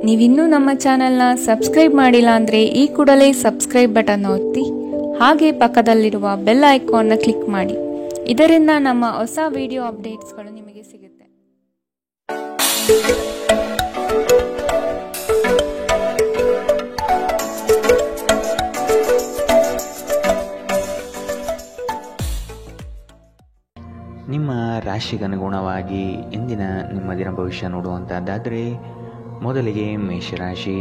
ನೀವಿನ್ನೂ ನಮ್ಮ ಚಾನೆಲ್ನ ಸಬ್ಸ್ಕ್ರೈಬ್ ಮಾಡಿಲ್ಲ ಅಂದರೆ ಈ ಕೂಡಲೇ ಸಬ್ಸ್ಕ್ರೈಬ್ ಬಟನ್ ಒತ್ತಿ ಹಾಗೆ ಪಕ್ಕದಲ್ಲಿರುವ ಬೆಲ್ ಐಕಾನ್ನ ಕ್ಲಿಕ್ ಮಾಡಿ. ಇದರಿಂದ ನಮ್ಮ ಹೊಸ ವಿಡಿಯೋ ಅಪ್ಡೇಟ್ಸ್ಗಳು ನಿಮಗೆ ಸಿಗುತ್ತೆ. ನಿಮ್ಮ ರಾಶಿಗನುಗುಣವಾಗಿ ಇಂದಿನ ನಿಮ್ಮ ದಿನ ಭವಿಷ್ಯ ನೋಡುವಂಥದ್ದಾದರೆ ಮೊದಲಿಗೆ ಮೇಷರಾಶಿ.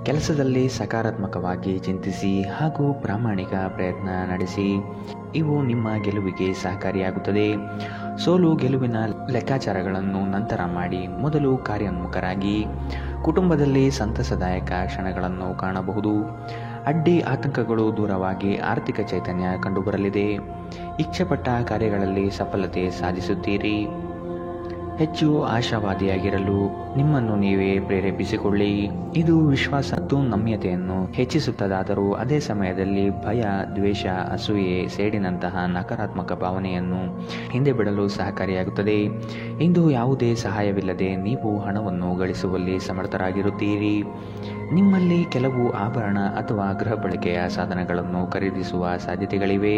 ಕೆಲಸದಲ್ಲಿ ಸಕಾರಾತ್ಮಕವಾಗಿ ಚಿಂತಿಸಿ ಹಾಗೂ ಪ್ರಾಮಾಣಿಕ ಪ್ರಯತ್ನ ನಡೆಸಿ. ಇವು ನಿಮ್ಮ ಗೆಲುವಿಗೆ ಸಹಕಾರಿಯಾಗುತ್ತದೆ. ಸೋಲು ಗೆಲುವಿನ ಲೆಕ್ಕಾಚಾರಗಳನ್ನು ನಂತರ ಮಾಡಿ ಮೊದಲು ಕಾರ್ಯೋನ್ಮುಖರಾಗಿ. ಕುಟುಂಬದಲ್ಲಿ ಸಂತಸದಾಯಕ ಕ್ಷಣಗಳನ್ನು ಕಾಣಬಹುದು. ಅಡ್ಡಿ ಆತಂಕಗಳು ದೂರವಾಗಿ ಆರ್ಥಿಕ ಚೈತನ್ಯ ಕಂಡುಬರಲಿದೆ. ಇಚ್ಛೆಪಟ್ಟ ಕಾರ್ಯಗಳಲ್ಲಿ ಸಫಲತೆ ಸಾಧಿಸುತ್ತೀರಿ. ಹೆಚ್ಚು ಆಶಾವಾದಿಯಾಗಿರಲು ನಿಮ್ಮನ್ನು ನೀವೇ ಪ್ರೇರೇಪಿಸಿಕೊಳ್ಳಿ. ಇದು ವಿಶ್ವಾಸ ಮತ್ತು ನಮ್ಯತೆಯನ್ನು ಹೆಚ್ಚಿಸುತ್ತದಾದರೂ ಅದೇ ಸಮಯದಲ್ಲಿ ಭಯ, ದ್ವೇಷ, ಅಸೂಯೆ, ಸೇಡಿನಂತಹ ನಕಾರಾತ್ಮಕ ಭಾವನೆಯನ್ನು ಹಿಂದೆ ಬಿಡಲು ಸಹಕಾರಿಯಾಗುತ್ತದೆ. ಇಂದು ಯಾವುದೇ ಸಹಾಯವಿಲ್ಲದೆ ನೀವು ಹಣವನ್ನು ಗಳಿಸುವಲ್ಲಿ ಸಮರ್ಥರಾಗಿರುತ್ತೀರಿ. ನಿಮ್ಮಲ್ಲಿ ಕೆಲವು ಆಭರಣ ಅಥವಾ ಗೃಹ ಬಳಕೆಯ ಸಾಧನಗಳನ್ನು ಖರೀದಿಸುವ ಸಾಧ್ಯತೆಗಳಿವೆ.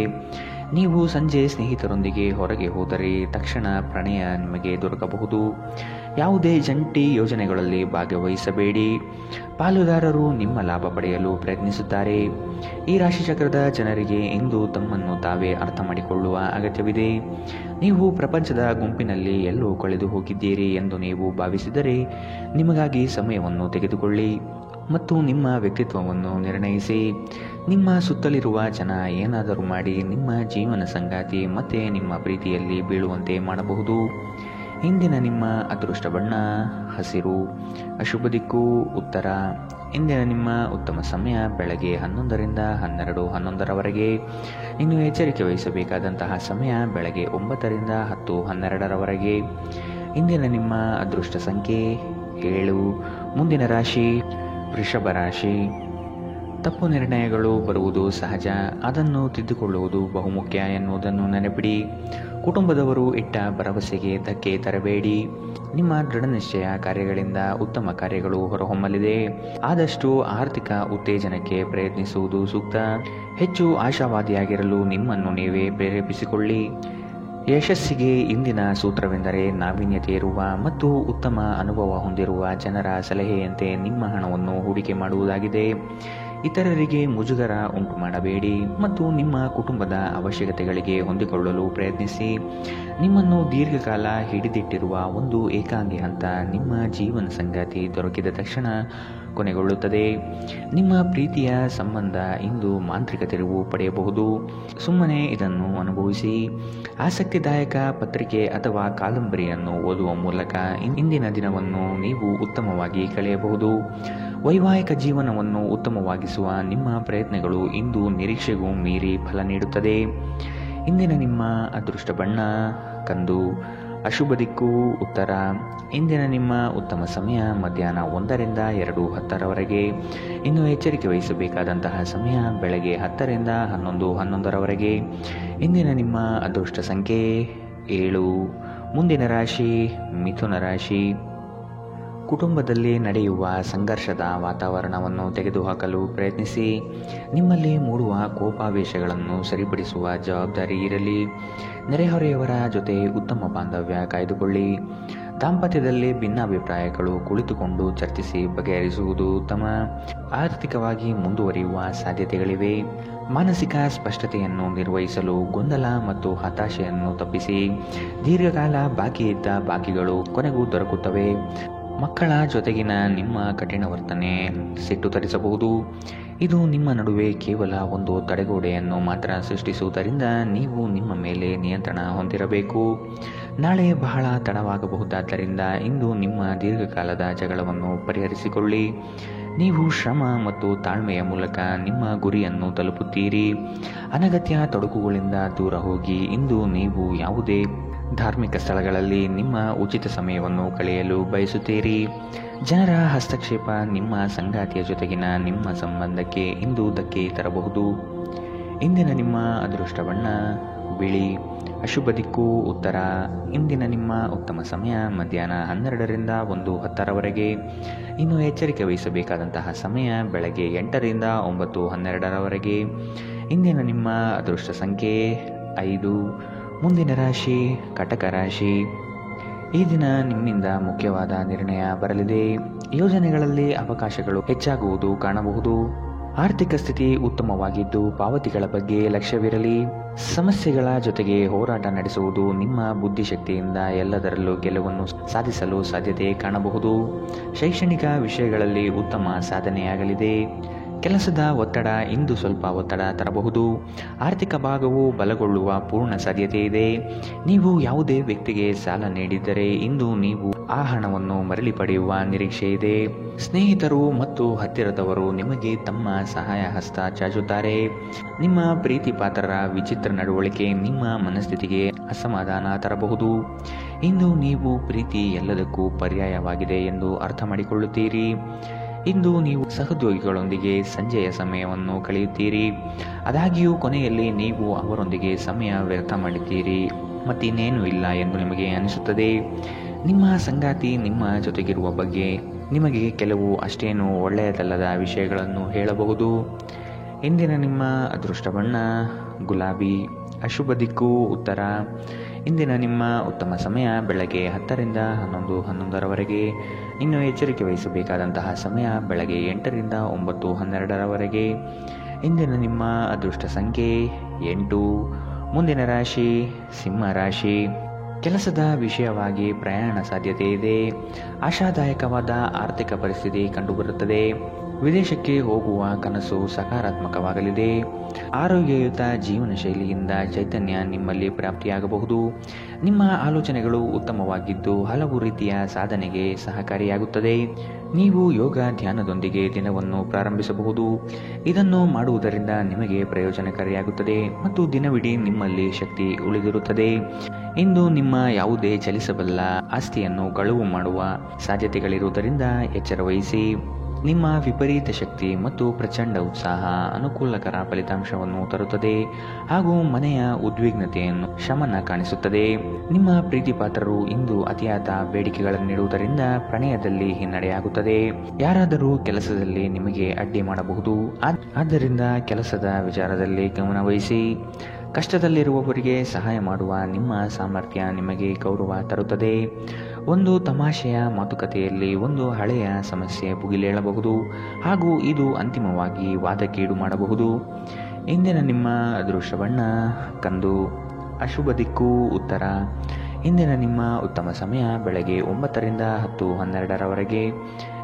ನೀವು ಸಂಜೆ ಸ್ನೇಹಿತರೊಂದಿಗೆ ಹೊರಗೆ ಹೋದರೆ ತಕ್ಷಣ ಪ್ರಣಯ ನಿಮಗೆ ದೊರಕಬಹುದು. ಯಾವುದೇ ಜಂಟಿ ಯೋಜನೆಗಳಲ್ಲಿ ಭಾಗವಹಿಸಬೇಡಿ. ಪಾಲುದಾರರು ನಿಮ್ಮ ಲಾಭ ಪಡೆಯಲು ಪ್ರಯತ್ನಿಸುತ್ತಾರೆ. ಈ ರಾಶಿಚಕ್ರದ ಜನರಿಗೆ ಇಂದು ತಮ್ಮನ್ನು ತಾವೇ ಅರ್ಥ ಮಾಡಿಕೊಳ್ಳುವ ಅಗತ್ಯವಿದೆ. ನೀವು ಪ್ರಪಂಚದ ಗುಂಪಿನಲ್ಲಿ ಎಲ್ಲೋ ಕಳೆದು ಹೋಗಿದ್ದೀರಿ ಎಂದು ನೀವು ಭಾವಿಸಿದರೆ ನಿಮಗಾಗಿ ಸಮಯವನ್ನು ತೆಗೆದುಕೊಳ್ಳಿ ಮತ್ತು ನಿಮ್ಮ ವ್ಯಕ್ತಿತ್ವವನ್ನು ನಿರ್ಣಯಿಸಿ. ನಿಮ್ಮ ಸುತ್ತಲಿರುವ ಜನ ಏನಾದರೂ ಮಾಡಿ ನಿಮ್ಮ ಜೀವನ ಸಂಗಾತಿ ಮತ್ತೆ ನಿಮ್ಮ ಪ್ರೀತಿಯಲ್ಲಿ ಬೀಳುವಂತೆ ಮಾಡಬಹುದು. ಇಂದಿನ ನಿಮ್ಮ ಅದೃಷ್ಟ ಬಣ್ಣ ಹಸಿರು. ಅಶುಭ ದಿಕ್ಕು ಉತ್ತರ. ಇಂದಿನ ನಿಮ್ಮ ಉತ್ತಮ ಸಮಯ ಬೆಳಗ್ಗೆ 11ರಿಂದ 12:11ರವರೆಗೆ. ಇನ್ನು ಎಚ್ಚರಿಕೆ ವಹಿಸಬೇಕಾದಂತಹ ಸಮಯ ಬೆಳಗ್ಗೆ 9ರಿಂದ 10:12ರವರೆಗೆ. ಇಂದಿನ ನಿಮ್ಮ ಅದೃಷ್ಟ ಸಂಖ್ಯೆ 7. ಮುಂದಿನ ರಾಶಿ ವೃಷಭ ರಾಶಿ. ತಪ್ಪು ನಿರ್ಣಯಗಳು ಬರುವುದು ಸಹಜ, ಅದನ್ನು ತಿದ್ದುಕೊಳ್ಳುವುದು ಬಹುಮುಖ್ಯ ಎನ್ನುವುದನ್ನು ನೆನಪಿಡಿ. ಕುಟುಂಬದವರು ಇಟ್ಟ ಭರವಸೆಗೆ ಧಕ್ಕೆ ತರಬೇಡಿ. ನಿಮ್ಮ ದೃಢನಿಶ್ಚಯ ಕಾರ್ಯಗಳಿಂದ ಉತ್ತಮ ಕಾರ್ಯಗಳು ಹೊರಹೊಮ್ಮಲಿದೆ. ಆದಷ್ಟು ಆರ್ಥಿಕ ಉತ್ತೇಜನಕ್ಕೆ ಪ್ರಯತ್ನಿಸುವುದು ಸೂಕ್ತ. ಹೆಚ್ಚು ಆಶಾವಾದಿಯಾಗಿರಲು ನಿಮ್ಮನ್ನು ನೀವೇ ಪ್ರೇರೇಪಿಸಿಕೊಳ್ಳಿ. ಯಶಸ್ಸಿಗೆ ಇಂದಿನ ಸೂತ್ರವೆಂದರೆ ನಾವೀನ್ಯತೆ ಇರುವ ಮತ್ತು ಉತ್ತಮ ಅನುಭವ ಹೊಂದಿರುವ ಜನರ ಸಲಹೆಯಂತೆ ನಿಮ್ಮ ಹಣವನ್ನು ಹೂಡಿಕೆ ಮಾಡುವುದಾಗಿದೆ. ಇತರರಿಗೆ ಮುಜುಗರ ಉಂಟು ಮಾಡಬೇಡಿ ಮತ್ತು ನಿಮ್ಮ ಕುಟುಂಬದ ಅವಶ್ಯಕತೆಗಳಿಗೆ ಹೊಂದಿಕೊಳ್ಳಲು ಪ್ರಯತ್ನಿಸಿ. ನಿಮ್ಮನ್ನು ದೀರ್ಘಕಾಲ ಹಿಡಿದಿಟ್ಟಿರುವ ಒಂದು ಏಕಾಂಗಿ ಹಂತ ನಿಮ್ಮ ಜೀವನ ಸಂಗಾತಿ ದೊರಕಿದ ತಕ್ಷಣ ಕೊನೆಗೊಳ್ಳುತ್ತದೆ. ನಿಮ್ಮ ಪ್ರೀತಿಯ ಸಂಬಂಧ ಇಂದು ಮಾಂತ್ರಿಕ ತಿರುವು ಪಡೆಯಬಹುದು. ಸುಮ್ಮನೆ ಇದನ್ನು ಅನುಭವಿಸಿ. ಆಸಕ್ತಿದಾಯಕ ಪತ್ರಿಕೆ ಅಥವಾ ಕಾದಂಬರಿಯನ್ನು ಓದುವ ಮೂಲಕ ಇಂದಿನ ದಿನವನ್ನು ನೀವು ಉತ್ತಮವಾಗಿ ಕಳೆಯಬಹುದು. ವೈವಾಹಿಕ ಜೀವನವನ್ನು ಉತ್ತಮವಾಗಿಸುವ ನಿಮ್ಮ ಪ್ರಯತ್ನಗಳು ಇಂದು ನಿರೀಕ್ಷೆಗೂ ಮೀರಿ ಫಲ ನೀಡುತ್ತದೆ. ಇಂದಿನ ನಿಮ್ಮ ಅದೃಷ್ಟ ಬಣ್ಣ ಕಂದು. ಅಶುಭ ದಿಕ್ಕು ಉತ್ತರ. ಇಂದಿನ ನಿಮ್ಮ ಉತ್ತಮ ಸಮಯ ಮಧ್ಯಾಹ್ನ 1ರಿಂದ 2:10ರವರೆಗೆ. ಇನ್ನು ಎಚ್ಚರಿಕೆ ವಹಿಸಬೇಕಾದಂತಹ ಸಮಯ ಬೆಳಗ್ಗೆ 10ರಿಂದ 11:11ರವರೆಗೆ. ಇಂದಿನ ನಿಮ್ಮ ಅದೃಷ್ಟ ಸಂಖ್ಯೆ 7. ಮುಂದಿನ ರಾಶಿ ಮಿಥುನ ರಾಶಿ. ಕುಟುಂಬದಲ್ಲಿ ನಡೆಯುವ ಸಂಘರ್ಷದ ವಾತಾವರಣವನ್ನು ತೆಗೆದುಹಾಕಲು ಪ್ರಯತ್ನಿಸಿ. ನಿಮ್ಮಲ್ಲಿ ಮೂಡುವ ಕೋಪಾವೇಶಗಳನ್ನು ಸರಿಪಡಿಸುವ ಜವಾಬ್ದಾರಿ ಇರಲಿ. ನೆರೆಹೊರೆಯವರ ಜೊತೆ ಉತ್ತಮ ಬಾಂಧವ್ಯ ಕಾಯ್ದುಕೊಳ್ಳಿ. ದಾಂಪತ್ಯದಲ್ಲಿ ಭಿನ್ನಾಭಿಪ್ರಾಯಗಳು ಕುಳಿತುಕೊಂಡು ಚರ್ಚಿಸಿ ಬಗೆಹರಿಸುವುದು ಉತ್ತಮ. ಆರ್ಥಿಕವಾಗಿ ಮುಂದುವರಿಯುವ ಸಾಧ್ಯತೆಗಳಿವೆ. ಮಾನಸಿಕ ಸ್ಪಷ್ಟತೆಯನ್ನು ನಿರ್ವಹಿಸಲು ಗೊಂದಲ ಮತ್ತು ಹತಾಶೆಯನ್ನು ತಪ್ಪಿಸಿ. ದೀರ್ಘಕಾಲ ಬಾಕಿ ಇದ್ದ ಬಾಕಿಗಳು ಕೊನೆಗೂ ದೊರಕುತ್ತವೆ. ಮಕ್ಕಳ ಜೊತೆಗಿನ ನಿಮ್ಮ ಕಠಿಣ ವರ್ತನೆ ಸಿಟ್ಟು ತರಿಸಬಹುದು. ಇದು ನಿಮ್ಮ ನಡುವೆ ಕೇವಲ ಒಂದು ತಡೆಗೋಡೆಯನ್ನು ಮಾತ್ರ ಸೃಷ್ಟಿಸುವುದರಿಂದ ನೀವು ನಿಮ್ಮ ಮೇಲೆ ನಿಯಂತ್ರಣ ಹೊಂದಿರಬೇಕು. ನಾಳೆ ಬಹಳ ತಡವಾಗಬಹುದಾದ್ದರಿಂದ ಇಂದು ನಿಮ್ಮ ದೀರ್ಘಕಾಲದ ಜಗಳವನ್ನು ಪರಿಹರಿಸಿಕೊಳ್ಳಿ. ನೀವು ಶ್ರಮ ಮತ್ತು ತಾಳ್ಮೆಯ ಮೂಲಕ ನಿಮ್ಮ ಗುರಿಯನ್ನು ತಲುಪುತ್ತೀರಿ. ಅನಗತ್ಯ ತೊಡಕುಗಳಿಂದ ದೂರ ಹೋಗಿ. ಇಂದು ನೀವು ಯಾವುದೇ ಧಾರ್ಮಿಕ ಸ್ಥಳಗಳಲ್ಲಿ ನಿಮ್ಮ ಉಚಿತ ಸಮಯವನ್ನು ಕಳೆಯಲು ಬಯಸುತ್ತೀರಿ. ಜನರ ಹಸ್ತಕ್ಷೇಪ ನಿಮ್ಮ ಸಂಗಾತಿಯ ಜೊತೆಗಿನ ನಿಮ್ಮ ಸಂಬಂಧಕ್ಕೆ ಇಂದು ಧಕ್ಕೆ ತರಬಹುದು. ಇಂದಿನ ನಿಮ್ಮ ಅದೃಷ್ಟ ಬಣ್ಣ ಬಿಳಿ. ಅಶುಭ ದಿಕ್ಕು ಉತ್ತರ. ಇಂದಿನ ನಿಮ್ಮ ಉತ್ತಮ ಸಮಯ ಮಧ್ಯಾಹ್ನ 12ರಿಂದ 1:10ರವರೆಗೆ. ಇನ್ನು ಎಚ್ಚರಿಕೆ ವಹಿಸಬೇಕಾದಂತಹ ಸಮಯ ಬೆಳಗ್ಗೆ 8ರಿಂದ 9:12ರವರೆಗೆ. ಇಂದಿನ ನಿಮ್ಮ ಅದೃಷ್ಟ ಸಂಖ್ಯೆ 5. ಮುಂದಿನ ರಾಶಿ ಕಟಕ ರಾಶಿ. ಈ ದಿನ ನಿಮ್ಮಿಂದ ಮುಖ್ಯವಾದ ನಿರ್ಣಯ ಬರಲಿದೆ. ಯೋಜನೆಗಳಲ್ಲಿ ಅವಕಾಶಗಳು ಹೆಚ್ಚಾಗುವುದು ಕಾಣಬಹುದು. ಆರ್ಥಿಕ ಸ್ಥಿತಿ ಉತ್ತಮವಾಗಿದ್ದು ಪಾವತಿಗಳ ಬಗ್ಗೆ ಲಕ್ಷ್ಯವಿರಲಿ. ಸಮಸ್ಯೆಗಳ ಜೊತೆಗೆ ಹೋರಾಟ ನಡೆಸುವುದು ನಿಮ್ಮ ಬುದ್ಧಿಶಕ್ತಿಯಿಂದ ಎಲ್ಲದರಲ್ಲೂ ಗೆಲುವನ್ನು ಸಾಧಿಸಲು ಸಾಧ್ಯತೆ ಕಾಣಬಹುದು. ಶೈಕ್ಷಣಿಕ ವಿಷಯಗಳಲ್ಲಿ ಉತ್ತಮ ಸಾಧನೆಯಾಗಲಿದೆ. ಕೆಲಸದ ಒತ್ತಡ ಇಂದು ಸ್ವಲ್ಪ ಒತ್ತಡ ತರಬಹುದು. ಆರ್ಥಿಕ ಭಾಗವು ಬಲಗೊಳ್ಳುವ ಪೂರ್ಣ ಸಾಧ್ಯತೆ ಇದೆ. ನೀವು ಯಾವುದೇ ವ್ಯಕ್ತಿಗೆ ಸಾಲ ನೀಡಿದ್ದರೆ ಇಂದು ನೀವು ಆ ಹಣವನ್ನು ಮರಳಿ ಪಡೆಯುವ ನಿರೀಕ್ಷೆ ಇದೆ. ಸ್ನೇಹಿತರು ಮತ್ತು ಹತ್ತಿರದವರು ನಿಮಗೆ ತಮ್ಮ ಸಹಾಯ ಹಸ್ತ ಚಾಚುತ್ತಾರೆ. ನಿಮ್ಮ ಪ್ರೀತಿ ಪಾತ್ರರ ವಿಚಿತ್ರ ನಡವಳಿಕೆ ನಿಮ್ಮ ಮನಸ್ಥಿತಿಗೆ ಅಸಮಾಧಾನ ತರಬಹುದು. ಇಂದು ನೀವು ಪ್ರೀತಿ ಎಲ್ಲದಕ್ಕೂ ಪರ್ಯಾಯವಾಗಿದೆ ಎಂದು ಅರ್ಥ ಮಾಡಿಕೊಳ್ಳುತ್ತೀರಿ. ಇಂದು ನೀವು ಸಹೋದ್ಯೋಗಿಗಳೊಂದಿಗೆ ಸಂಜೆಯ ಸಮಯವನ್ನು ಕಳೆಯುತ್ತೀರಿ. ಆದಾಗ್ಯೂ ಕೊನೆಯಲ್ಲಿ ನೀವು ಅವರೊಂದಿಗೆ ಸಮಯ ವ್ಯರ್ಥ ಮಾಡಿದ್ದೀರಿ ಮತ್ತಿನ್ನೇನೂ ಇಲ್ಲ ಎಂದು ನಿಮಗೆ ಅನಿಸುತ್ತದೆ. ನಿಮ್ಮ ಸಂಗಾತಿ ನಿಮ್ಮ ಜೊತೆಗಿರುವ ಬಗ್ಗೆ ನಿಮಗೆ ಕೆಲವು ಅಷ್ಟೇನೂ ಒಳ್ಳೆಯದಲ್ಲದ ವಿಷಯಗಳನ್ನು ಹೇಳಬಹುದು. ಇಂದಿನ ನಿಮ್ಮ ಅದೃಷ್ಟ ಬಣ್ಣ ಗುಲಾಬಿ. ಅಶುಭ ದಿಕ್ಕು ಉತ್ತರ. ಇಂದಿನ ನಿಮ್ಮ ಉತ್ತಮ ಸಮಯ ಬೆಳಗ್ಗೆ 10ರಿಂದ 11:11ರವರೆಗೆ. ಇನ್ನು ಎಚ್ಚರಿಕೆ ವಹಿಸಬೇಕಾದಂತಹ ಸಮಯ ಬೆಳಗ್ಗೆ 8ರಿಂದ 9:12ರವರೆಗೆ. ಇಂದಿನ ನಿಮ್ಮ ಅದೃಷ್ಟ ಸಂಖ್ಯೆ 8. ಮುಂದಿನ ರಾಶಿ ಸಿಂಹ ರಾಶಿ. ಕೆಲಸದ ವಿಷಯವಾಗಿ ಪ್ರಯಾಣ ಸಾಧ್ಯತೆ ಇದೆ. ಆಶಾದಾಯಕವಾದ ಆರ್ಥಿಕ ಪರಿಸ್ಥಿತಿ ಕಂಡುಬರುತ್ತದೆ. ವಿದೇಶಕ್ಕೆ ಹೋಗುವ ಕನಸು ಸಕಾರಾತ್ಮಕವಾಗಲಿದೆ. ಆರೋಗ್ಯಯುತ ಜೀವನ ಶೈಲಿಯಿಂದ ಚೈತನ್ಯ ನಿಮ್ಮಲ್ಲಿ ಪ್ರಾಪ್ತಿಯಾಗಬಹುದು. ನಿಮ್ಮ ಆಲೋಚನೆಗಳು ಉತ್ತಮವಾಗಿದ್ದು ಹಲವು ರೀತಿಯ ಸಾಧನೆಗೆ ಸಹಕಾರಿಯಾಗುತ್ತದೆ. ನೀವು ಯೋಗ ಧ್ಯಾನದೊಂದಿಗೆ ದಿನವನ್ನು ಪ್ರಾರಂಭಿಸಬಹುದು. ಇದನ್ನು ಮಾಡುವುದರಿಂದ ನಿಮಗೆ ಪ್ರಯೋಜನಕಾರಿಯಾಗುತ್ತದೆ ಮತ್ತು ದಿನವಿಡೀ ನಿಮ್ಮಲ್ಲಿ ಶಕ್ತಿ ಉಳಿದಿರುತ್ತದೆ. ಇಂದು ನಿಮ್ಮ ಯಾವುದೇ ಚಲಿಸಬಲ್ಲ ಆಸ್ತಿಯನ್ನು ಕಳುವು ಮಾಡುವ ಸಾಧ್ಯತೆಗಳಿರುವುದರಿಂದ ಎಚ್ಚರ ವಹಿಸಿ. ನಿಮ್ಮ ವಿಪರೀತ ಶಕ್ತಿ ಮತ್ತು ಪ್ರಚಂಡ ಉತ್ಸಾಹ ಅನುಕೂಲಕರ ಫಲಿತಾಂಶವನ್ನು ತರುತ್ತದೆ ಹಾಗೂ ಮನೆಯ ಉದ್ವಿಗ್ನತೆಯನ್ನು ಶಮನ ಕಾಣಿಸುತ್ತದೆ. ನಿಮ್ಮ ಪ್ರೀತಿ ಪಾತ್ರರು ಇಂದು ಅತಿಯಾದ ಬೇಡಿಕೆಗಳನ್ನಿಡುವುದರಿಂದ ಪ್ರಣಯದಲ್ಲಿ ಹಿನ್ನಡೆಯಾಗುತ್ತದೆ. ಯಾರಾದರೂ ಕೆಲಸದಲ್ಲಿ ನಿಮಗೆ ಅಡ್ಡಿ ಮಾಡಬಹುದು. ಆದ್ದರಿಂದ ಕೆಲಸದ ವಿಚಾರದಲ್ಲಿ ಗಮನವಹಿಸಿ. ಕಷ್ಟದಲ್ಲಿರುವವರಿಗೆ ಸಹಾಯ ಮಾಡುವ ನಿಮ್ಮ ಸಾಮರ್ಥ್ಯ ನಿಮಗೆ ಗೌರವ ತರುತ್ತದೆ. ಒಂದು ತಮಾಷೆಯ ಮಾತುಕತೆಯಲ್ಲಿ ಒಂದು ಹಳೆಯ ಸಮಸ್ಯೆ ಭುಗಿಲೇಳಬಹುದು ಹಾಗೂ ಇದು ಅಂತಿಮವಾಗಿ ವಾದಕ್ಕೀಡು ಮಾಡಬಹುದು. ಇಂದಿನ ನಿಮ್ಮ ಅದೃಷ್ಟ ಬಣ್ಣ ಕಂದು. ಅಶುಭ ದಿಕ್ಕು ಉತ್ತರ. ಇಂದಿನ ನಿಮ್ಮ ಉತ್ತಮ ಸಮಯ ಬೆಳಗ್ಗೆ 9ರಿಂದ 10:12ರವರೆಗೆ.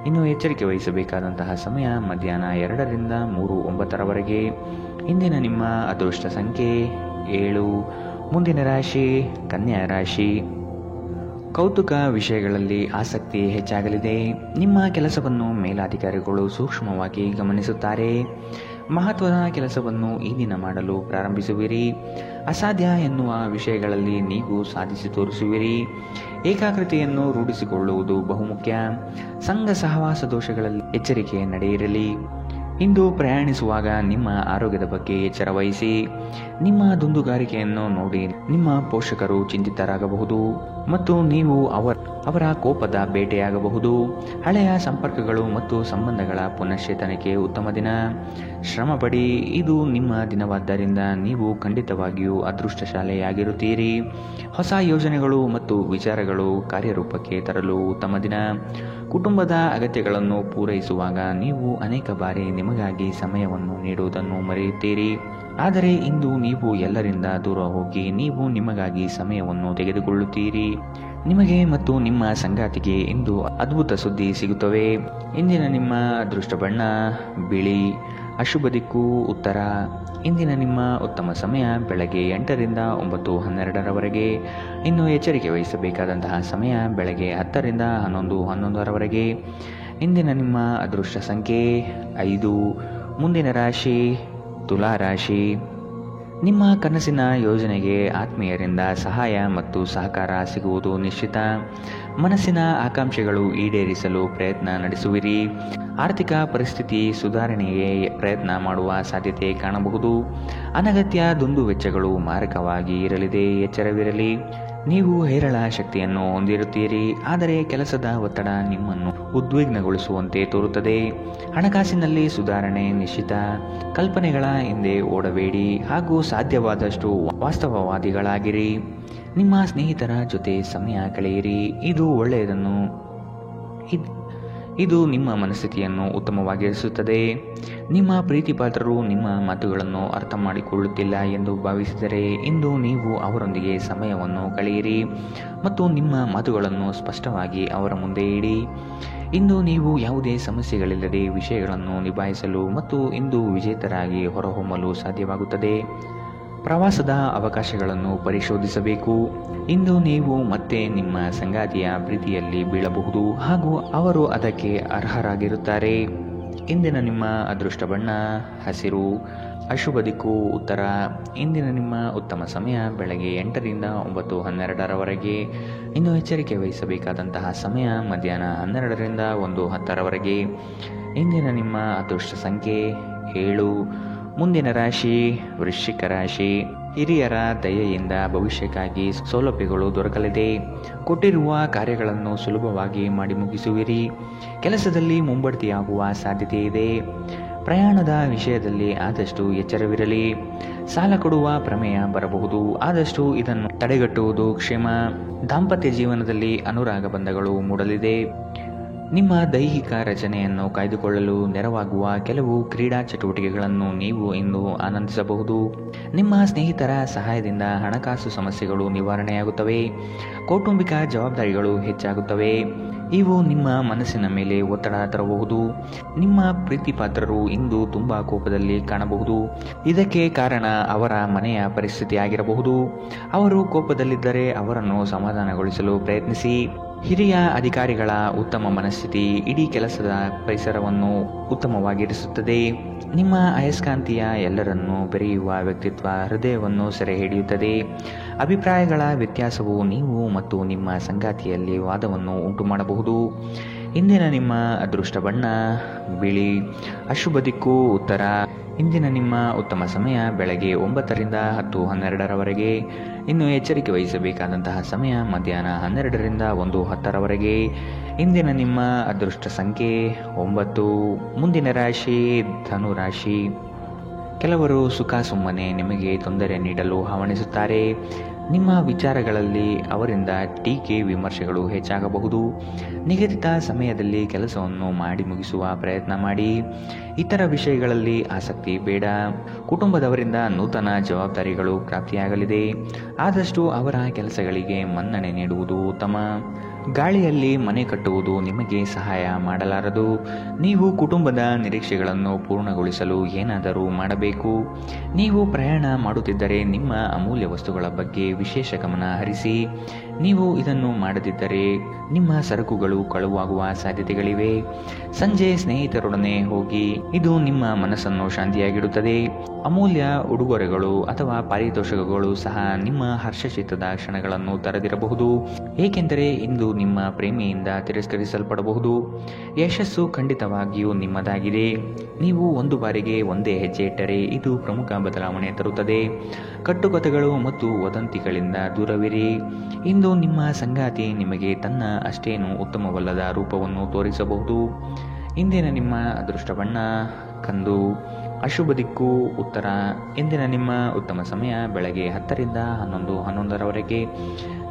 ಇನ್ನು ಎಚ್ಚರಿಕೆ ವಹಿಸಬೇಕಾದಂತಹ ಸಮಯ ಮಧ್ಯಾಹ್ನ 2ರಿಂದ 3:09ರವರೆಗೆ. ಇಂದಿನ ನಿಮ್ಮ ಅದೃಷ್ಟ ಸಂಖ್ಯೆ 7. ಮುಂದಿನ ರಾಶಿ ಕನ್ಯಾ ರಾಶಿ. ಕೌತುಕ ವಿಷಯಗಳಲ್ಲಿ ಆಸಕ್ತಿ ಹೆಚ್ಚಾಗಲಿದೆ. ನಿಮ್ಮ ಕೆಲಸವನ್ನು ಮೇಲಾಧಿಕಾರಿಗಳು ಸೂಕ್ಷ್ಮವಾಗಿ ಗಮನಿಸುತ್ತಾರೆ. ಮಹತ್ವದ ಕೆಲಸವನ್ನು ಈ ದಿನ ಮಾಡಲು ಪ್ರಾರಂಭಿಸುವಿರಿ. ಅಸಾಧ್ಯ ಎನ್ನುವ ವಿಷಯಗಳಲ್ಲಿ ನೀವು ಸಾಧಿಸಿ ತೋರಿಸುವಿರಿ. ಏಕಾಗ್ರತೆಯನ್ನು ರೂಢಿಸಿಕೊಳ್ಳುವುದು ಬಹುಮುಖ್ಯ. ಸಂಘ ಸಹವಾಸ ದೋಷಗಳಲ್ಲಿ ಎಚ್ಚರಿಕೆ ನಡೆಯಿರಲಿ. ಇಂದು ಪ್ರಯಾಣಿಸುವಾಗ ನಿಮ್ಮ ಆರೋಗ್ಯದ ಬಗ್ಗೆ ಎಚ್ಚರ ವಹಿಸಿ. ನಿಮ್ಮ ದುಂದುಗಾರಿಕೆಯನ್ನು ನೋಡಿ ನಿಮ್ಮ ಪೋಷಕರು ಚಿಂತಿತರಾಗಬಹುದು ಮತ್ತು ನೀವು ಅವರ ಕೋಪದ ಬೇಟೆಯಾಗಬಹುದು. ಹಳೆಯ ಸಂಪರ್ಕಗಳು ಮತ್ತು ಸಂಬಂಧಗಳ ಪುನಶ್ಚೇತನಕ್ಕೆ ಉತ್ತಮ ದಿನ. ಶ್ರಮಪಡಿ. ಇದು ನಿಮ್ಮ ದಿನವಾದ್ದರಿಂದ ನೀವು ಖಂಡಿತವಾಗಿಯೂ ಅದೃಷ್ಟಶಾಲಿಯಾಗಿರುತ್ತೀರಿ. ಹೊಸ ಯೋಜನೆಗಳು ಮತ್ತು ವಿಚಾರಗಳು ಕಾರ್ಯರೂಪಕ್ಕೆ ತರಲು ಉತ್ತಮ ದಿನ. ಕುಟುಂಬದ ಅಗತ್ಯಗಳನ್ನು ಪೂರೈಸುವಾಗ ನೀವು ಅನೇಕ ಬಾರಿ ನಿಮಗಾಗಿ ಸಮಯವನ್ನು ನೀಡುವುದನ್ನು ಮರೆಯುತ್ತೀರಿ. ಆದರೆ ಇಂದು ನೀವು ಎಲ್ಲರಿಂದ ದೂರ ಹೋಗಿ ನೀವು ನಿಮಗಾಗಿ ಸಮಯವನ್ನು ತೆಗೆದುಕೊಳ್ಳುತ್ತೀರಿ. ನಿಮಗೆ ಮತ್ತು ನಿಮ್ಮ ಸಂಗಾತಿಗೆ ಇಂದು ಅದ್ಭುತ ಸುದ್ದಿ ಸಿಗುತ್ತವೆ. ಇಂದಿನ ನಿಮ್ಮ ಅದೃಷ್ಟ ಬಣ್ಣ ಬಿಳಿ. ಅಶುಭ ದಿಕ್ಕು ಉತ್ತರ. ಇಂದಿನ ನಿಮ್ಮ ಉತ್ತಮ ಸಮಯ ಬೆಳಗ್ಗೆ 8ರಿಂದ 9:12ರವರೆಗೆ. ಇನ್ನು ಎಚ್ಚರಿಕೆ ವಹಿಸಬೇಕಾದಂತಹ ಸಮಯ ಬೆಳಗ್ಗೆ 10ರಿಂದ 11:11ರವರೆಗೆ. ಇಂದಿನ ನಿಮ್ಮ ಅದೃಷ್ಟ ಸಂಖ್ಯೆ 5. ಮುಂದಿನ ರಾಶಿ ತುಲಾ ರಾಶಿ. ನಿಮ್ಮ ಕನಸಿನ ಯೋಜನೆಗೆ ಆತ್ಮೀಯರಿಂದ ಸಹಾಯ ಮತ್ತು ಸಹಕಾರ ಸಿಗುವುದು ನಿಶ್ಚಿತ. ಮನಸ್ಸಿನ ಆಕಾಂಕ್ಷೆಗಳು ಈಡೇರಿಸಲು ಪ್ರಯತ್ನ ನಡೆಸುವಿರಿ. ಆರ್ಥಿಕ ಪರಿಸ್ಥಿತಿ ಸುಧಾರಣೆಗೆ ಪ್ರಯತ್ನ ಮಾಡುವ ಸಾಧ್ಯತೆ ಕಾಣಬಹುದು. ಅನಗತ್ಯ ದುಂದುವೆಚ್ಚಗಳು ಮಾರಕವಾಗಿ ಇರಲಿದೆ, ಎಚ್ಚರವಿರಲಿ. ನೀವು ಹೇರಳ ಶಕ್ತಿಯನ್ನು ಹೊಂದಿರುತ್ತೀರಿ, ಆದರೆ ಕೆಲಸದ ಒತ್ತಡ ನಿಮ್ಮನ್ನು ಉದ್ವಿಗ್ನಗೊಳಿಸುವಂತೆ ತೋರುತ್ತದೆ. ಹಣಕಾಸಿನಲ್ಲಿ ಸುಧಾರಣೆ ನಿಶ್ಚಿತ. ಕಲ್ಪನೆಗಳ ಹಿಂದೆ ಓಡಬೇಡಿ ಹಾಗೂ ಸಾಧ್ಯವಾದಷ್ಟು ವಾಸ್ತವವಾದಿಗಳಾಗಿರಿ. ನಿಮ್ಮ ಸ್ನೇಹಿತರ ಜೊತೆ ಸಮಯ ಕಳೆಯಿರಿ, ಇದು ಒಳ್ಳೆಯದನ್ನು ಇದು ನಿಮ್ಮ ಮನಸ್ಥಿತಿಯನ್ನು ಉತ್ತಮವಾಗಿರಿಸುತ್ತದೆ. ನಿಮ್ಮ ಪ್ರೀತಿಪಾತ್ರರು ನಿಮ್ಮ ಮಾತುಗಳನ್ನು ಅರ್ಥ ಮಾಡಿಕೊಳ್ಳುತ್ತಿಲ್ಲ ಎಂದು ಭಾವಿಸಿದರೆ ಇಂದು ನೀವು ಅವರೊಂದಿಗೆ ಸಮಯವನ್ನು ಕಳೆಯಿರಿ ಮತ್ತು ನಿಮ್ಮ ಮಾತುಗಳನ್ನು ಸ್ಪಷ್ಟವಾಗಿ ಅವರ ಮುಂದೆ ಇಡಿ. ಇಂದು ನೀವು ಯಾವುದೇ ಸಮಸ್ಯೆಗಳಿಲ್ಲದೆ ವಿಷಯಗಳನ್ನು ನಿಭಾಯಿಸಲು ಮತ್ತು ಇಂದು ವಿಜೇತರಾಗಿ ಹೊರಹೊಮ್ಮಲು ಸಾಧ್ಯವಾಗುತ್ತದೆ. ಪ್ರವಾಸದ ಅವಕಾಶಗಳನ್ನು ಪರಿಶೋಧಿಸಬೇಕು. ಇಂದು ನೀವು ಮತ್ತೆ ನಿಮ್ಮ ಸಂಗಾತಿಯ ಪ್ರೀತಿಯಲ್ಲಿ ಬೀಳಬಹುದು ಹಾಗೂ ಅವರು ಅದಕ್ಕೆ ಅರ್ಹರಾಗಿರುತ್ತಾರೆ. ಇಂದಿನ ನಿಮ್ಮ ಅದೃಷ್ಟ ಬಣ್ಣ ಹಸಿರು. ಅಶುಭ ದಿಕ್ಕು ಉತ್ತರ. ಇಂದಿನ ನಿಮ್ಮ ಉತ್ತಮ ಸಮಯ ಬೆಳಗ್ಗೆ 8ರಿಂದ 9:12ರವರೆಗೆ. ಇನ್ನು ಎಚ್ಚರಿಕೆ ವಹಿಸಬೇಕಾದಂತಹ ಸಮಯ ಮಧ್ಯಾಹ್ನ 12ರಿಂದ 1:10ರವರೆಗೆ. ಇಂದಿನ ನಿಮ್ಮ ಅದೃಷ್ಟ ಸಂಖ್ಯೆ 7. ಮುಂದಿನ ರಾಶಿ ವೃಶ್ಚಿಕ ರಾಶಿ. ಹಿರಿಯರ ದಯೆಯಿಂದ ಭವಿಷ್ಯಕ್ಕಾಗಿ ಸೌಲಭ್ಯಗಳು ದೊರಕಲಿದೆ. ಕೊಟ್ಟಿರುವ ಕಾರ್ಯಗಳನ್ನು ಸುಲಭವಾಗಿ ಮಾಡಿ ಮುಗಿಸುವಿರಿ. ಕೆಲಸದಲ್ಲಿ ಮುಂಬಡ್ತಿಯಾಗುವ ಸಾಧ್ಯತೆ ಇದೆ. ಪ್ರಯಾಣದ ವಿಷಯದಲ್ಲಿ ಆದಷ್ಟು ಎಚ್ಚರವಿರಲಿ. ಸಾಲ ಕೊಡುವ ಪ್ರಮೇಯ ಬರಬಹುದು, ಆದಷ್ಟು ಇದನ್ನು ತಡೆಗಟ್ಟುವುದು ಕ್ಷೇಮ. ದಾಂಪತ್ಯ ಜೀವನದಲ್ಲಿ ಅನುರಾಗ ಬಂಧಗಳು ಮೂಡಲಿದೆ. ನಿಮ್ಮ ದೈಹಿಕ ರಚನೆಯನ್ನು ಕಾಯ್ದುಕೊಳ್ಳಲು ನೆರವಾಗುವ ಕೆಲವು ಕ್ರೀಡಾ ಚಟುವಟಿಕೆಗಳನ್ನು ನೀವು ಇಂದು ಆನಂದಿಸಬಹುದು. ನಿಮ್ಮ ಸ್ನೇಹಿತರ ಸಹಾಯದಿಂದ ಹಣಕಾಸು ಸಮಸ್ಯೆಗಳು ನಿವಾರಣೆಯಾಗುತ್ತವೆ. ಕೌಟುಂಬಿಕ ಜವಾಬ್ದಾರಿಗಳು ಹೆಚ್ಚಾಗುತ್ತವೆ. ಇವು ನಿಮ್ಮ ಮನಸ್ಸಿನ ಮೇಲೆ ಒತ್ತಡ ತರಬಹುದು. ನಿಮ್ಮ ಪ್ರೀತಿಪಾತ್ರರು ಇಂದು ತುಂಬಾ ಕೋಪದಲ್ಲಿ ಕಾಣಬಹುದು. ಇದಕ್ಕೆ ಕಾರಣ ಅವರ ಮನೆಯ ಪರಿಸ್ಥಿತಿ ಆಗಿರಬಹುದು. ಅವರು ಕೋಪದಲ್ಲಿದ್ದರೆ ಅವರನ್ನು ಸಮಾಧಾನಗೊಳಿಸಲು ಪ್ರಯತ್ನಿಸಿ. ಹಿರಿಯ ಅಧಿಕಾರಿಗಳ ಉತ್ತಮ ಮನಸ್ಥಿತಿ ಇಡೀ ಕೆಲಸದ ಪರಿಸರವನ್ನು ಉತ್ತಮವಾಗಿರಿಸುತ್ತದೆ. ನಿಮ್ಮ ಅಯಸ್ಕಾಂತೀಯ ಎಲ್ಲರನ್ನೂ ಬೆರೆಯುವ ವ್ಯಕ್ತಿತ್ವ ಹೃದಯವನ್ನು ಸೆರೆ ಹಿಡಿಯುತ್ತದೆ. ಅಭಿಪ್ರಾಯಗಳ ವ್ಯತ್ಯಾಸವು ನೀವು ಮತ್ತು ನಿಮ್ಮ ಸಂಗಾತಿಯಲ್ಲಿ ವಾದವನ್ನು ಉಂಟು ಮಾಡಬಹುದು. ಇಂದಿನ ನಿಮ್ಮ ಅದೃಷ್ಟ ಬಣ್ಣ ಬಿಳಿ. ಅಶುಭ ದಿಕ್ಕು ಉತ್ತರ. ಇಂದಿನ ನಿಮ್ಮ ಉತ್ತಮ ಸಮಯ ಬೆಳಗ್ಗೆ 9ರಿಂದ 10:12ರವರೆಗೆ. ಇನ್ನು ಎಚ್ಚರಿಕೆ ವಹಿಸಬೇಕಾದಂತಹ ಸಮಯ ಮಧ್ಯಾಹ್ನ 12ರಿಂದ 1:10ರವರೆಗೆ. ಇಂದಿನ ನಿಮ್ಮ ಅದೃಷ್ಟ ಸಂಖ್ಯೆ 9. ಮುಂದಿನ ರಾಶಿ ಧನು ರಾಶಿ. ಕೆಲವರು ಸುಖ ಸುಮ್ಮನೆ ನಿಮಗೆ ತೊಂದರೆ ನೀಡಲು ಹವಣಿಸುತ್ತಾರೆ. ನಿಮ್ಮ ವಿಚಾರಗಳಲ್ಲಿ ಅವರಿಂದ ಟೀಕೆ ವಿಮರ್ಶೆಗಳು ಹೆಚ್ಚಾಗಬಹುದು. ನಿಗದಿತ ಸಮಯದಲ್ಲಿ ಕೆಲಸವನ್ನು ಮಾಡಿ ಮುಗಿಸುವ ಪ್ರಯತ್ನ ಮಾಡಿ. ಇತರ ವಿಷಯಗಳಲ್ಲಿ ಆಸಕ್ತಿ ಬೇಡ. ಕುಟುಂಬದವರಿಂದ ನೂತನ ಜವಾಬ್ದಾರಿಗಳು ಪ್ರಾಪ್ತಿಯಾಗಲಿದೆ. ಆದಷ್ಟು ಅವರ ಕೆಲಸಗಳಿಗೆ ಮನ್ನಣೆ ನೀಡುವುದು ಉತ್ತಮ. ಗಾಳಿಯಲ್ಲಿ ಮನೆ ಕಟ್ಟುವುದು ನಿಮಗೆ ಸಹಾಯ ಮಾಡಲಾರದು. ನೀವು ಕುಟುಂಬದ ನಿರೀಕ್ಷೆಗಳನ್ನು ಪೂರ್ಣಗೊಳಿಸಲು ಏನಾದರೂ ಮಾಡಬೇಕು. ನೀವು ಪ್ರಯಾಣ ಮಾಡುತ್ತಿದ್ದರೆ ನಿಮ್ಮ ಅಮೂಲ್ಯ ವಸ್ತುಗಳ ಬಗ್ಗೆ ವಿಶೇಷ ಗಮನ ಹರಿಸಿ. ನೀವು ಇದನ್ನು ಮಾಡದಿದ್ದರೆ ನಿಮ್ಮ ಸರಕುಗಳು ಕಳುವಾಗುವ ಸಾಧ್ಯತೆಗಳಿವೆ. ಸಂಜೆ ಸ್ನೇಹಿತರೊಡನೆ ಹೋಗಿ, ಇದು ನಿಮ್ಮ ಮನಸ್ಸನ್ನು ಶಾಂತಿಯಾಗಿಡುತ್ತದೆ. ಅಮೂಲ್ಯ ಉಡುಗೊರೆಗಳು ಅಥವಾ ಪಾರಿತೋಷಕಗಳು ಸಹ ನಿಮ್ಮ ಹರ್ಷಚಿತ್ತದ ಕ್ಷಣಗಳನ್ನು ತರದಿರಬಹುದು, ಏಕೆಂದರೆ ಇಂದು ನಿಮ್ಮ ಪ್ರೇಮಿಯಿಂದ ತಿರಸ್ಕರಿಸಲ್ಪಡಬಹುದು. ಯಶಸ್ಸು ಖಂಡಿತವಾಗಿಯೂ ನಿಮ್ಮದಾಗಿದೆ. ನೀವು ಒಂದು ಬಾರಿಗೆ ಒಂದೇ ಹೆಜ್ಜೆ ಇಟ್ಟರೆ ಇದು ಪ್ರಮುಖ ಬದಲಾವಣೆ ತರುತ್ತದೆ. ಕಟ್ಟುಕಥೆಗಳು ಮತ್ತು ವದಂತಿಗಳಿಂದ ದೂರವಿರಿ. ಇಂದು ನಿಮ್ಮ ಸಂಗಾತಿ ನಿಮಗೆ ತನ್ನ ಅಷ್ಟೇನು ಉತ್ತಮವಲ್ಲದ ರೂಪವನ್ನು ತೋರಿಸಬಹುದು. ಇಂದಿನ ನಿಮ್ಮ ಅದೃಷ್ಟ ಬಣ್ಣ ಕಂದು. ಅಶುಭ ದಿಕ್ಕು ಉತ್ತರ. ಇಂದಿನ ನಿಮ್ಮ ಉತ್ತಮ ಸಮಯ ಬೆಳಗ್ಗೆ 10ರಿಂದ 11:11ರವರೆಗೆ.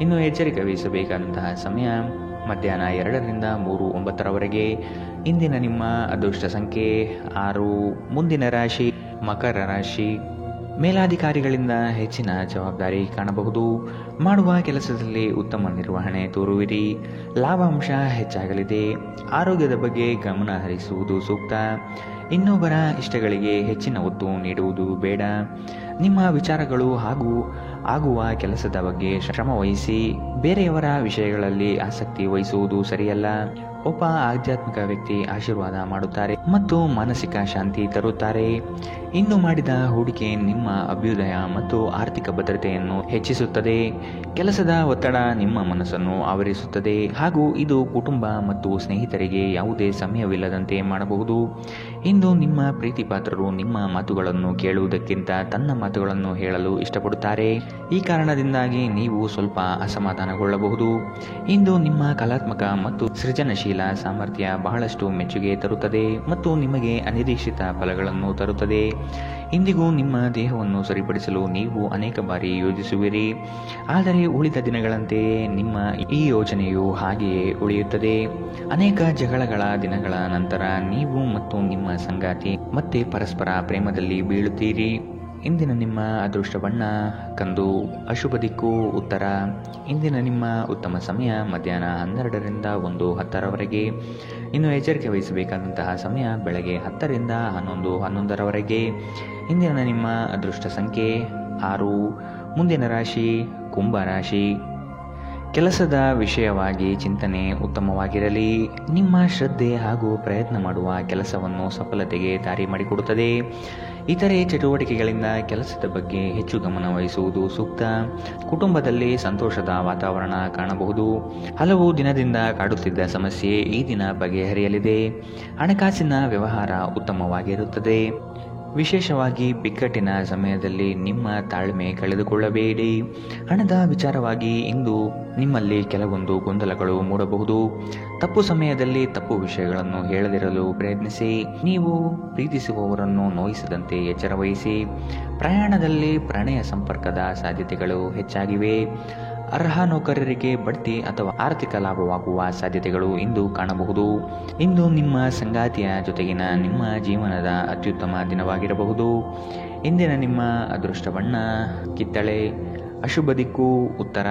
ಇನ್ನು ಎಚ್ಚರಿಕೆ ವಹಿಸಬೇಕಾದಂತಹ ಸಮಯ ಮಧ್ಯಾಹ್ನ 2ರಿಂದ 3:09ರವರೆಗೆ. ಇಂದಿನ ನಿಮ್ಮ ಅದೃಷ್ಟ ಸಂಖ್ಯೆ 6. ಮುಂದಿನ ರಾಶಿ ಮಕರ ರಾಶಿ. ಮೇಲಾಧಿಕಾರಿಗಳಿಂದ ಹೆಚ್ಚಿನ ಜವಾಬ್ದಾರಿ ಕಾಣಬಹುದು. ಮಾಡುವ ಕೆಲಸದಲ್ಲಿ ಉತ್ತಮ ನಿರ್ವಹಣೆ ತೋರುವಿರಿ. ಲಾಭಾಂಶ ಹೆಚ್ಚಾಗಲಿದೆ. ಆರೋಗ್ಯದ ಬಗ್ಗೆ ಗಮನ ಹರಿಸುವುದು ಸೂಕ್ತ. ಇನ್ನೊಬ್ಬರ ಇಷ್ಟಗಳಿಗೆ ಹೆಚ್ಚಿನ ಒತ್ತು ನೀಡುವುದು ಬೇಡ. ನಿಮ್ಮ ವಿಚಾರಗಳು ಹಾಗೂ ಆಗುವ ಕೆಲಸದ ಬಗ್ಗೆ ಶ್ರಮ ವಹಿಸಿ. ಬೇರೆಯವರ ವಿಷಯಗಳಲ್ಲಿ ಆಸಕ್ತಿ ವಹಿಸುವುದು ಸರಿಯಲ್ಲ. ಒಬ್ಬ ಆಧ್ಯಾತ್ಮಿಕ ವ್ಯಕ್ತಿ ಆಶೀರ್ವಾದ ಮಾಡುತ್ತಾರೆ ಮತ್ತು ಮಾನಸಿಕ ಶಾಂತಿ ತರುತ್ತಾರೆ. ಇಂದು ಮಾಡಿದ ಹೂಡಿಕೆ ನಿಮ್ಮ ಅಭ್ಯುದಯ ಮತ್ತು ಆರ್ಥಿಕ ಭದ್ರತೆಯನ್ನು ಹೆಚ್ಚಿಸುತ್ತದೆ. ಕೆಲಸದ ಒತ್ತಡ ನಿಮ್ಮ ಮನಸ್ಸನ್ನು ಆವರಿಸುತ್ತದೆ ಹಾಗೂ ಇದು ಕುಟುಂಬ ಮತ್ತು ಸ್ನೇಹಿತರಿಗೆ ಯಾವುದೇ ಸಮಯವಿಲ್ಲದಂತೆ ಮಾಡಬಹುದು. ಇಂದು ನಿಮ್ಮ ಪ್ರೀತಿ ಪಾತ್ರರು ನಿಮ್ಮ ಮಾತುಗಳನ್ನು ಕೇಳುವುದಕ್ಕಿಂತ ತನ್ನ ಮಾತುಗಳನ್ನು ಹೇಳಲು ಇಷ್ಟಪಡುತ್ತಾರೆ. ಈ ಕಾರಣದಿಂದಾಗಿ ನೀವು ಸ್ವಲ್ಪ ಅಸಮಾಧಾನಗೊಳ್ಳಬಹುದು. ಇಂದು ನಿಮ್ಮ ಕಲಾತ್ಮಕ ಮತ್ತು ಸೃಜನಶೀಲ ಸಾಮರ್ಥ್ಯ ಬಹಳಷ್ಟು ಮೆಚ್ಚುಗೆ ತರುತ್ತದೆ ಮತ್ತು ನಿಮಗೆ ಅನಿರೀಕ್ಷಿತ ಫಲಗಳನ್ನು ತರುತ್ತದೆ. ಇಂದಿಗೂ ನಿಮ್ಮ ದೇಹವನ್ನು ಸರಿಪಡಿಸಲು ನೀವು ಅನೇಕ ಬಾರಿ ಯೋಜಿಸುವಿರಿ, ಆದರೆ ಉಳಿದ ದಿನಗಳಂತೆಯೇ ನಿಮ್ಮ ಈ ಯೋಜನೆಯು ಹಾಗೆಯೇ ಉಳಿಯುತ್ತದೆ. ಅನೇಕ ಜಗಳಗಳ ದಿನಗಳ ನಂತರ ನೀವು ಮತ್ತು ನಿಮ್ಮ ಸಂಗಾತಿ ಮತ್ತೆ ಪರಸ್ಪರ ಪ್ರೇಮದಲ್ಲಿ ಬೀಳುತ್ತೀರಿ. ಇಂದಿನ ನಿಮ್ಮ ಅದೃಷ್ಟ ಬಣ್ಣ ಕಂದು, ಅಶುಭ ದಿಕ್ಕು ಉತ್ತರ. ಇಂದಿನ ನಿಮ್ಮ ಉತ್ತಮ ಸಮಯ ಮಧ್ಯಾಹ್ನ 12ರಿಂದ 1:10ರವರೆಗೆ. ಇನ್ನು ಎಚ್ಚರಿಕೆ ವಹಿಸಬೇಕಾದಂತಹ ಸಮಯ ಬೆಳಗ್ಗೆ 10ರಿಂದ 11:11ರವರೆಗೆ. ಇಂದಿನ ನಿಮ್ಮ ಅದೃಷ್ಟ ಸಂಖ್ಯೆ 6. ಮುಂದಿನ ರಾಶಿ ಕುಂಭ ರಾಶಿ. ಕೆಲಸದ ವಿಷಯವಾಗಿ ಚಿಂತನೆ ಉತ್ತಮವಾಗಿರಲಿ. ನಿಮ್ಮ ಶ್ರದ್ಧೆ ಹಾಗೂ ಪ್ರಯತ್ನ ಮಾಡುವ ಕೆಲಸವನ್ನು ಸಫಲತೆಗೆ ದಾರಿ ಮಾಡಿಕೊಡುತ್ತದೆ. ಇತರೆ ಚಟುವಟಿಕೆಗಳಿಂದ ಕೆಲಸದ ಬಗ್ಗೆ ಹೆಚ್ಚು ಗಮನ ವಹಿಸುವುದು ಸೂಕ್ತ. ಕುಟುಂಬದಲ್ಲಿ ಸಂತೋಷದ ವಾತಾವರಣ ಕಾಣಬಹುದು. ಹಲವು ದಿನದಿಂದ ಕಾಡುತ್ತಿದ್ದ ಸಮಸ್ಯೆ ಈ ದಿನ ಬಗೆಹರಿಯಲಿದೆ. ಹಣಕಾಸಿನ ವ್ಯವಹಾರ ಉತ್ತಮವಾಗಿರುತ್ತದೆ. ವಿಶೇಷವಾಗಿ ಬಿಕ್ಕಟ್ಟಿನ ಸಮಯದಲ್ಲಿ ನಿಮ್ಮ ತಾಳ್ಮೆ ಕಳೆದುಕೊಳ್ಳಬೇಡಿ. ಹಣದ ವಿಚಾರವಾಗಿ ಇಂದು ನಿಮ್ಮಲ್ಲಿ ಕೆಲವೊಂದು ಗೊಂದಲಗಳು ಮೂಡಬಹುದು. ತಪ್ಪು ಸಮಯದಲ್ಲಿ ತಪ್ಪು ವಿಷಯಗಳನ್ನು ಹೇಳದಿರಲು ಪ್ರಯತ್ನಿಸಿ. ನೀವು ಪ್ರೀತಿಸುವವರನ್ನು ನೋಯಿಸದಂತೆ ಎಚ್ಚರ ವಹಿಸಿ. ಪ್ರಯಾಣದಲ್ಲಿ ಪ್ರಣಯ ಸಂಪರ್ಕದ ಸಾಧ್ಯತೆಗಳು ಹೆಚ್ಚಾಗಿವೆ. ಅರ್ಹ ನೌಕರರಿಗೆ ಬಡ್ತಿ ಅಥವಾ ಆರ್ಥಿಕ ಲಾಭವಾಗುವ ಸಾಧ್ಯತೆಗಳು ಇಂದು ಕಾಣಬಹುದು. ಇಂದು ನಿಮ್ಮ ಸಂಗಾತಿಯ ಜೊತೆಗಿನ ನಿಮ್ಮ ಜೀವನದ ಅತ್ಯುತ್ತಮ ದಿನವಾಗಿರಬಹುದು. ಇಂದಿನ ನಿಮ್ಮ ಅದೃಷ್ಟ ಬಣ್ಣ ಕಿತ್ತಳೆ, ಅಶುಭ ದಿಕ್ಕು ಉತ್ತರ.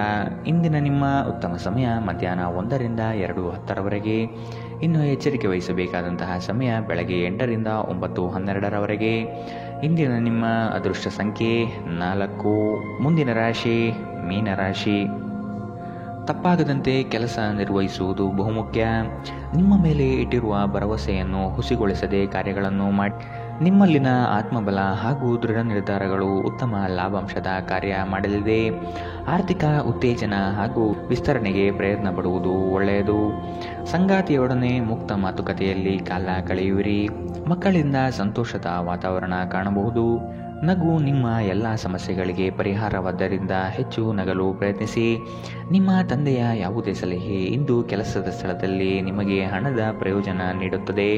ಇಂದಿನ ನಿಮ್ಮ ಉತ್ತಮ ಸಮಯ ಮಧ್ಯಾಹ್ನ 1ರಿಂದ 2:10ರವರೆಗೆ. ಇನ್ನು ಎಚ್ಚರಿಕೆ ವಹಿಸಬೇಕಾದಂತಹ ಸಮಯ ಬೆಳಗ್ಗೆ 8ರಿಂದ 9:12ರವರೆಗೆ. ಇಂದಿನ ನಿಮ್ಮ ಅದೃಷ್ಟ ಸಂಖ್ಯೆ 4. ಮುಂದಿನ ರಾಶಿ ಮೀನರಾಶಿ. ತಪ್ಪಾಗದಂತೆ ಕೆಲಸ ನಿರ್ವಹಿಸುವುದು ಬಹುಮುಖ್ಯ. ನಿಮ್ಮ ಮೇಲೆ ಇಟ್ಟಿರುವ ಭರವಸೆಯನ್ನು ಹುಸಿಗೊಳಿಸದೆ ಕಾರ್ಯಗಳನ್ನು ಮಾಡಿ. ನಿಮ್ಮಲ್ಲಿನ ಆತ್ಮಬಲ ಹಾಗೂ ದೃಢ ನಿರ್ಧಾರಗಳು ಉತ್ತಮ ಲಾಭಾಂಶದ ಕಾರ್ಯ ಮಾಡಲಿದೆ. ಆರ್ಥಿಕ ಉತ್ತೇಜನ ಹಾಗೂ ವಿಸ್ತರಣೆಗೆ ಪ್ರಯತ್ನ ಪಡುವುದು ಒಳ್ಳೆಯದು. ಸಂಗಾತಿಯೊಡನೆ ಮುಕ್ತ ಮಾತುಕತೆಯಲ್ಲಿ ಕಾಲ ಕಳೆಯುವಿರಿ. ಮಕ್ಕಳಿಂದ ಸಂತೋಷದ ವಾತಾವರಣ ಕಾಣಬಹುದು. ನಗು ನಿಮ್ಮ ಎಲ್ಲ ಸಮಸ್ಯೆಗಳಿಗೆ ಪರಿಹಾರವಾದ್ದರಿಂದ ಹೆಚ್ಚು ನಗಲು ಪ್ರಯತ್ನಿಸಿ. ನಿಮ್ಮ ತಂದೆಯ ಯಾವುದೇ ಸಲಹೆ ಇಂದು ಕೆಲಸದ ಸ್ಥಳದಲ್ಲಿ ನಿಮಗೆ ಹಣದ ಪ್ರಯೋಜನ ನೀಡುತ್ತದೆ.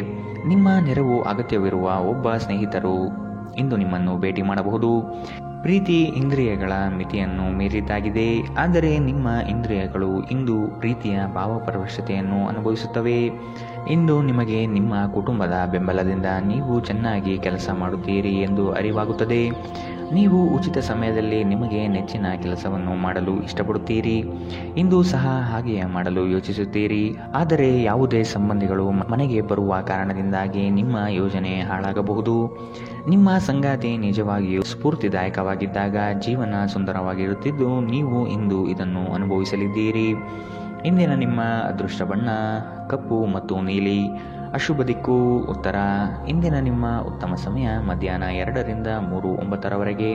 ನಿಮ್ಮ ನೆರವು ಅಗತ್ಯವಿರುವ ಒಬ್ಬ ಸ್ನೇಹಿತರು ಇಂದು ನಿಮ್ಮನ್ನು ಭೇಟಿ ಮಾಡಬಹುದು. ಪ್ರೀತಿ ಇಂದ್ರಿಯಗಳ ಮಿತಿಯನ್ನು ಮೀರಿದ್ದಾಗಿದೆ, ಆದರೆ ನಿಮ್ಮ ಇಂದ್ರಿಯಗಳು ಇಂದು ಪ್ರೀತಿಯ ಭಾವಪರವಶತೆಯನ್ನು ಅನುಭವಿಸುತ್ತವೆ. ಇಂದು ನಿಮಗೆ ನಿಮ್ಮ ಕುಟುಂಬದ ಬೆಂಬಲದಿಂದ ನೀವು ಚೆನ್ನಾಗಿ ಕೆಲಸ ಮಾಡುತ್ತೀರಿ ಎಂದು ಅರಿವಾಗುತ್ತದೆ. ನೀವು ಉಚಿತ ಸಮಯದಲ್ಲಿ ನಿಮಗೆ ನೆಚ್ಚಿನ ಕೆಲಸವನ್ನು ಮಾಡಲು ಇಷ್ಟಪಡುತ್ತೀರಿ. ಇಂದು ಸಹ ಹಾಗೆಯೇ ಮಾಡಲು ಯೋಚಿಸುತ್ತೀರಿ, ಆದರೆ ಯಾವುದೇ ಸಂಬಂಧಿಗಳು ಮನೆಗೆ ಬರುವ ಕಾರಣದಿಂದಾಗಿ ನಿಮ್ಮ ಯೋಜನೆ ಹಾಳಾಗಬಹುದು. ನಿಮ್ಮ ಸಂಗಾತಿ ನಿಜವಾಗಿಯೂ ಸ್ಫೂರ್ತಿದಾಯಕವಾಗಿದ್ದಾಗ ಜೀವನ ಸುಂದರವಾಗಿರುತ್ತಿದ್ದು ನೀವು ಇಂದು ಇದನ್ನು ಅನುಭವಿಸಲಿದ್ದೀರಿ. ಇಂದಿನ ನಿಮ್ಮ ಅದೃಷ್ಟ ಬಣ್ಣ ಕಪ್ಪು ಮತ್ತು ನೀಲಿ, ಅಶುಭ ದಿಕ್ಕು ಉತ್ತರ. ಇಂದಿನ ನಿಮ್ಮ ಉತ್ತಮ ಸಮಯ ಮಧ್ಯಾಹ್ನ 2ರಿಂದ 3:09ರವರೆಗೆ.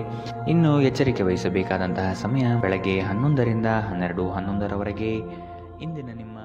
ಇನ್ನು ಎಚ್ಚರಿಕೆ ವಹಿಸಬೇಕಾದಂತಹ ಸಮಯ ಬೆಳಗ್ಗೆ 11ರಿಂದ 12:11ರವರೆಗೆ. ಇಂದಿನ ನಿಮ್ಮ